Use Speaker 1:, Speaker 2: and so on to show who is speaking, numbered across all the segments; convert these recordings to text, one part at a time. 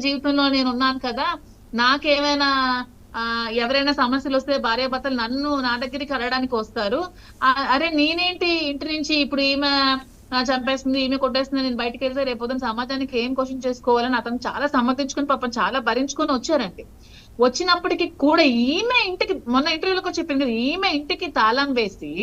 Speaker 1: జీవితంలో నేను ఉన్నాను కదా, నాకేమైనా ఎవరైనా సమస్యలు వస్తే భార్యాభర్తలు నా దగ్గరికి అడగడానికి వస్తారు. అరే నేనేంటి ఇంటి నుంచి ఇప్పుడు ఈమె చంపేస్తుంది, ఈమె కొట్టేస్తుంది, నేను బయటకు వెళ్తే రేపొద్దున సమాజానికి ఏం క్వశ్చన్ చేసుకోవాలని అతను చాలా సమర్థించుకుని పాపం చాలా భరించుకొని వచ్చారండి. వచ్చినప్పటికీ కూడా ఈమె ఇంటికి, మొన్న ఇంటర్వ్యూలోకి చెప్పింది కదా, ఈమె ఇంటికి తాళం వేసి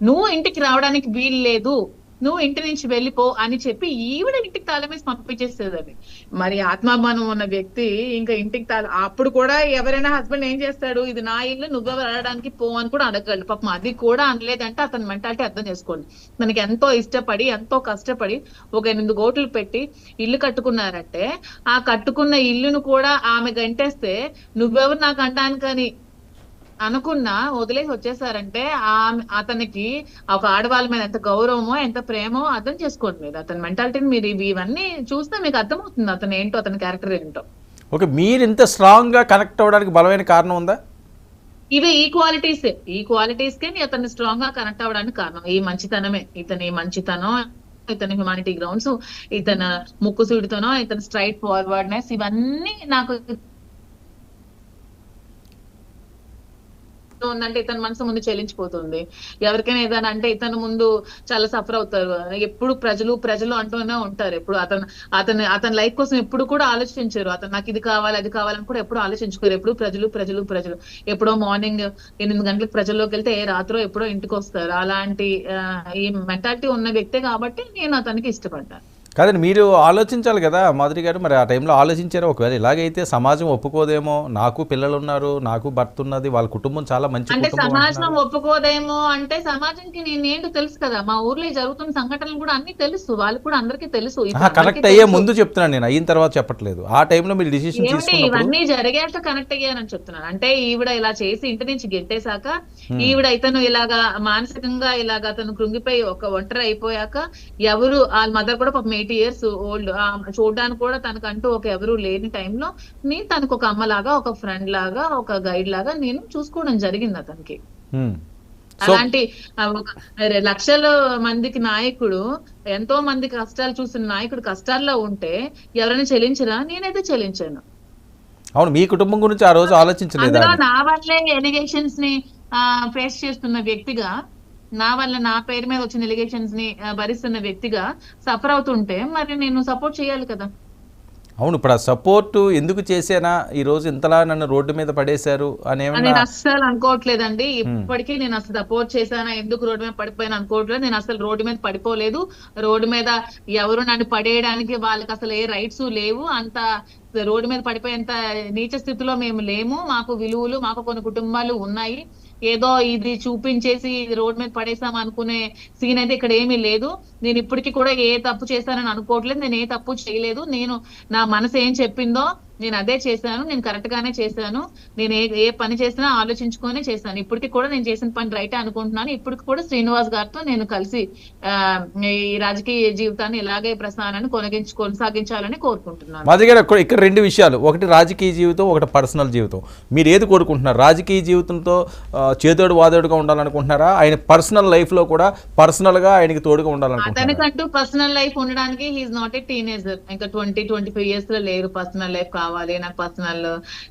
Speaker 1: నువ్వు ఇంటికి రావడానికి వీలు లేదు, నువ్వు ఇంటి నుంచి వెళ్ళిపో అని చెప్పి ఈవిడ ఇంటికి తాళం వేసి పంపించేసేదని. మరి ఆత్మాభిమానం ఉన్న వ్యక్తి ఇంకా ఇంటికి అప్పుడు కూడా ఎవరైనా హస్బెండ్ ఏం చేస్తాడు, ఇది నా ఇల్లు, నువ్వెవరు అడగడానికి పో అని కూడా అడగలడు. పాపం అది కూడా అనలేదంటే అతని మెంటాలిటీ అర్థం చేసుకోండి. తనకి ఎంతో ఇష్టపడి ఎంతో కష్టపడి ఒక 8 కోట్లు పెట్టి ఇల్లు కట్టుకున్నారంటే, ఆ కట్టుకున్న ఇల్లును కూడా ఆమె గంటేస్తే నువ్వెవరు నాకు అంటానికని అనుకున్నా వదిలేసి వచ్చేసారంటే అతనికి ఒక ఆడవాళ్ళ మీద ఎంత గౌరవమో ఎంత ప్రేమో అర్థం చేసుకోండి మీరు. అతని మెంటాలిటీని మీరు ఇవన్నీ చూస్తే మీకు అర్థమవుతుంది అతను ఏంటో, అతని క్యారెక్టర్ ఏంటో.
Speaker 2: ఓకే, మీరు ఇంత స్ట్రాంగ్ గా కనెక్ట్ అవ్వడానికి బలమైన కారణం ఉందా?
Speaker 1: ఇవి ఈ క్వాలిటీస్కే అతన్ని స్ట్రాంగ్ గా కనెక్ట్ అవ్వడానికి కారణం ఈ మంచితనమే. ఇతని మంచితనం, ఇతని హ్యుమానిటీ గ్రౌండ్స్, ఇతను ముక్కుసూడితోనో, ఇతని స్ట్రైట్ ఫార్వర్డ్నెస్, ఇవన్నీ నాకు ఉందంటే ఇతని మనసు ముందు చెల్లించిపోతుంది. ఎవరికైనా ఏదైనా అంటే ఇతను ముందు చాలా సఫర్ అవుతారు. ఎప్పుడు ప్రజలు అంటూనే ఉంటారు. ఎప్పుడు అతని లైఫ్ కోసం ఎప్పుడు కూడా ఆలోచించారు. అతను నాకు ఇది కావాలి అది కావాలని కూడా ఎప్పుడు ఆలోచించుకోరు. ఎప్పుడు ప్రజలు ఎప్పుడో మార్నింగ్ 8 గంటలకు ప్రజల్లోకి వెళ్తే రాత్రో ఎప్పుడో ఇంటికి వస్తారు. అలాంటి ఈ మెంటాలిటీ ఉన్న వ్యక్తే కాబట్టి నేను అతనికి ఇష్టపడ్డాను.
Speaker 2: కాదండి, మీరు ఆలోచించాలి కదా మాధురి గారు, మరి ఆ టైంలో ఆలోచించారు. ఒకవేళ ఇలాగైతే సమాజం ఒప్పుకోదేమో, నాకు పిల్లలు ఉన్నారు, నాకు భర్త ఉన్నది, వాళ్ళ కుటుంబం చాలా మంచి
Speaker 1: అంటే సమాజం ఒప్పుకోదేమో అంటే సమాజానికి నేనేంటో తెలుసు కదా, మా ఊర్లో జరుగుతున్న సంఘటనలు కూడా అన్ని తెలుసు, వాళ్ళు కూడా అందరికీ తెలుసు.
Speaker 2: కనెక్ట్ అయ్యే ముందు చెప్తున్నాను నేను, అయిన తర్వాత చెప్పట్లేదు. ఆ టైంలో మీరు డిసిషన్ తీసుకున్నప్పుడు
Speaker 1: ఇవన్నీ జరిగాక కనెక్ట్ అయ్యానని చెప్తున్నాను. అంటే ఈవిడ ఇలా చేసి ఇంటి నుంచి గెట్టేశాక, ఈవిడ ఇతను ఇలాగా మానసికంగా ఇలాగా అతను కృంగిపోయి ఒక ఒంటరి అయిపోయాక, ఎవరు వాళ్ళ మదర్ కూడా పాపం 80 years ఓల్డ్, చూడడానికి కూడా తనకంటూ ఒక ఎవరు లేని టైంలో నేను తనకు ఒక అమ్మలాగా, ఒక ఫ్రెండ్ లాగా, ఒక గైడ్ లాగా నేను చూసుకోవడం జరిగింది అతనికి. అలాంటి లక్షల మందికి నాయకుడు, ఎంతో మంది కష్టాలు చూసిన నాయకుడు కష్టాల్లో ఉంటే ఎవరైనా చెల్లించరా? నేనైతే చెల్లించాను.
Speaker 2: అవును, మీ కుటుంబం గురించి ఆ రోజు ఆలోచించలేదు.
Speaker 1: నా వల్లే ఎలిగేషన్స్ ని ఫేస్ చేస్తున్న వ్యక్తిగా, నా వల్ల నా పేరు మీద వచ్చిన ఎలిగేషన్స్ ని భరిస్తున్న వ్యక్తిగా సఫర్ అవుతుంటే మరి నేను సపోర్ట్ చేయాలి కదా.
Speaker 2: అవును, ఇప్పుడు ఆ సపోర్ట్ ఎందుకు చేసానా, ఈ రోజు ఇంతలా నన్ను రోడ్డు మీద పడేశారు అని
Speaker 1: నేను అస్సలు అనుకోవట్లేదండి. ఇప్పటికీ నేను అసలు సపోర్ట్ చేశానా, ఎందుకు రోడ్డు మీద పడిపోయాను అనుకోవట్లేదు. నేను అసలు రోడ్డు మీద పడిపోలేదు. రోడ్డు మీద ఎవరు నన్ను పడేయడానికి వాళ్ళకి అసలు ఏ రైట్స్ లేవు. అంత రోడ్డు మీద పడిపోయేంత నీచ స్థితిలో మేము లేము. మాకు విలువలు, మాకు కొన్ని కుటుంబాలు ఉన్నాయి. ఏదో ఇది చూపించేసి ఇది రోడ్ మీద పడేసాం అనుకునే సీన్ అయితే ఇక్కడ ఏమీ లేదు. నేను ఇప్పటికీ కూడా ఏ తప్పు చేశానని అనుకోవట్లేదు. నేను ఏ తప్పు చేయలేదు. నేను నా మనసు ఏం చెప్పిందో నేను అదే చేశాను. నేను కరెక్ట్ గానే చేశాను. నేను ఏ పని చేసినా ఆలోచించుకొని చేశాను. ఇప్పటికి కూడా నేను చేసిన పని రైటే అనుకుంటున్నాను. ఇప్పటికి కూడా శ్రీనివాస్ గారితో నేను కలిసి ఈ రాజకీయ జీవితాన్ని ఇలాగే ప్రస్థానాన్ని కొనసాగించాలని కోరుకుంటున్నాను.
Speaker 2: మాధురి గారు, ఇక్కడ 2 విషయాలు, ఒకటి రాజకీయ జీవితం, ఒకటి పర్సనల్ జీవితం. మీరు ఏది కోరుకుంటున్నారు? రాజకీయ జీవితంతో చేదోడు వాదోడుగా ఉండాలనుకుంటున్నారా? ఆయన పర్సనల్ లైఫ్ లో కూడా పర్సనల్ గా ఆయనకి తోడుగా ఉండాలనుకుంటున్నారా?
Speaker 1: అతనికంటూ పర్సనల్ లైఫ్ ఉండడానికి హీఈస్ నాట్ ఏ టీనేజర్. ఇంకా 20-25 years లో లేరు. పర్సనల్ లైఫ్ కావాలి, నాకు పర్సనల్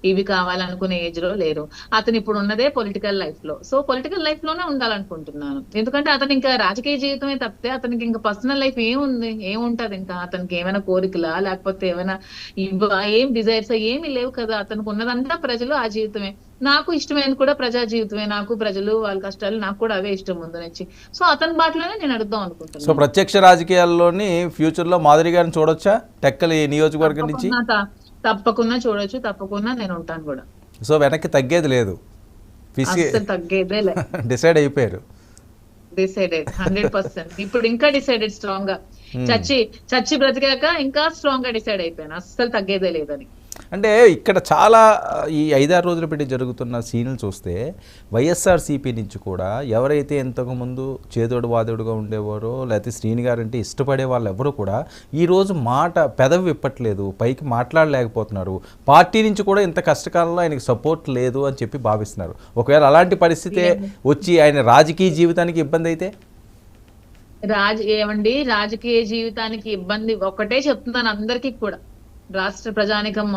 Speaker 1: ఇవి కావాలనుకునే ఏజ్ లో లేరు. అతను ఇప్పుడు ఉన్నదే పొలిటికల్ లైఫ్ లో. సో పొలిటికల్ లైఫ్ లోనే ఉండాలనుకుంటున్నాను. ఎందుకంటే అతను ఇంకా రాజకీయ జీవితమే తప్పితే అతనికి ఇంకా పర్సనల్ లైఫ్ ఏముంది, ఏముంటది? ఇంకా అతనికి ఏమైనా కోరికలా, లేకపోతే ఏమైనా ఏం డిజైర్స్ ఏమి లేవు కదా. అతనికి ఉన్నదంతా ప్రజలు, ఆ జీవితమే. నాకు ఇష్టమైనది కూడా ప్రజా జీవితమే. నాకు ప్రజలు, వాళ్ళ కష్టాలు నాకు కూడా అవే ఇష్టం ముందు నుంచి. సో అతని బాటలోనే నేను అడుగుదాం అనుకుంటున్నాను.
Speaker 2: సో ప్రత్యక్ష రాజకీయాల్లోని ఫ్యూచర్ లో మాధురి గారిని చూడొచ్చా టెక్కలి నియోజకవర్గం నుంచి?
Speaker 1: తప్పకుండా చూడొచ్చు, తప్పకుండా నేను ఉంటాను కూడా.
Speaker 2: సో వెనక్కి తగ్గేది లేదు,
Speaker 1: తగ్గేదే లేదు.
Speaker 2: డిసైడ్ అయిపోయారు.
Speaker 1: డిసైడెడ్ 100%. ఇప్పుడు ఇంకా డిసైడెడ్ స్ట్రాంగ్ గా, చచ్చి బ్రతికాక ఇంకా స్ట్రాంగ్ గా డిసైడ్ అయిపోయాను, అస్సలు తగ్గేదే లేదని.
Speaker 2: అంటే ఇక్కడ చాలా ఈ 5-6 రోజులు పెట్టి జరుగుతున్న సీన్లు చూస్తే వైఎస్ఆర్సీపీ నుంచి కూడా ఎవరైతే ఇంతకుముందు చేదోడు వాదోడుగా ఉండేవారో, లేకపోతే శ్రీని గారు అంటే ఇష్టపడే వాళ్ళు ఎవరు కూడా ఈరోజు పెదవి విప్పట్లేదు, పైకి మాట్లాడలేకపోతున్నారు. పార్టీ నుంచి కూడా ఇంత కష్టకాలంలో ఆయనకి సపోర్ట్ లేదు అని చెప్పి భావిస్తున్నారు. ఒకవేళ అలాంటి పరిస్థితే వచ్చి ఆయన రాజకీయ జీవితానికి ఇబ్బంది అయితే?
Speaker 1: రాజకీయ జీవితానికి ఇబ్బంది ఒకటే చెప్తున్నాను అందరికీ కూడా, రాష్ట్ర ప్రజానికం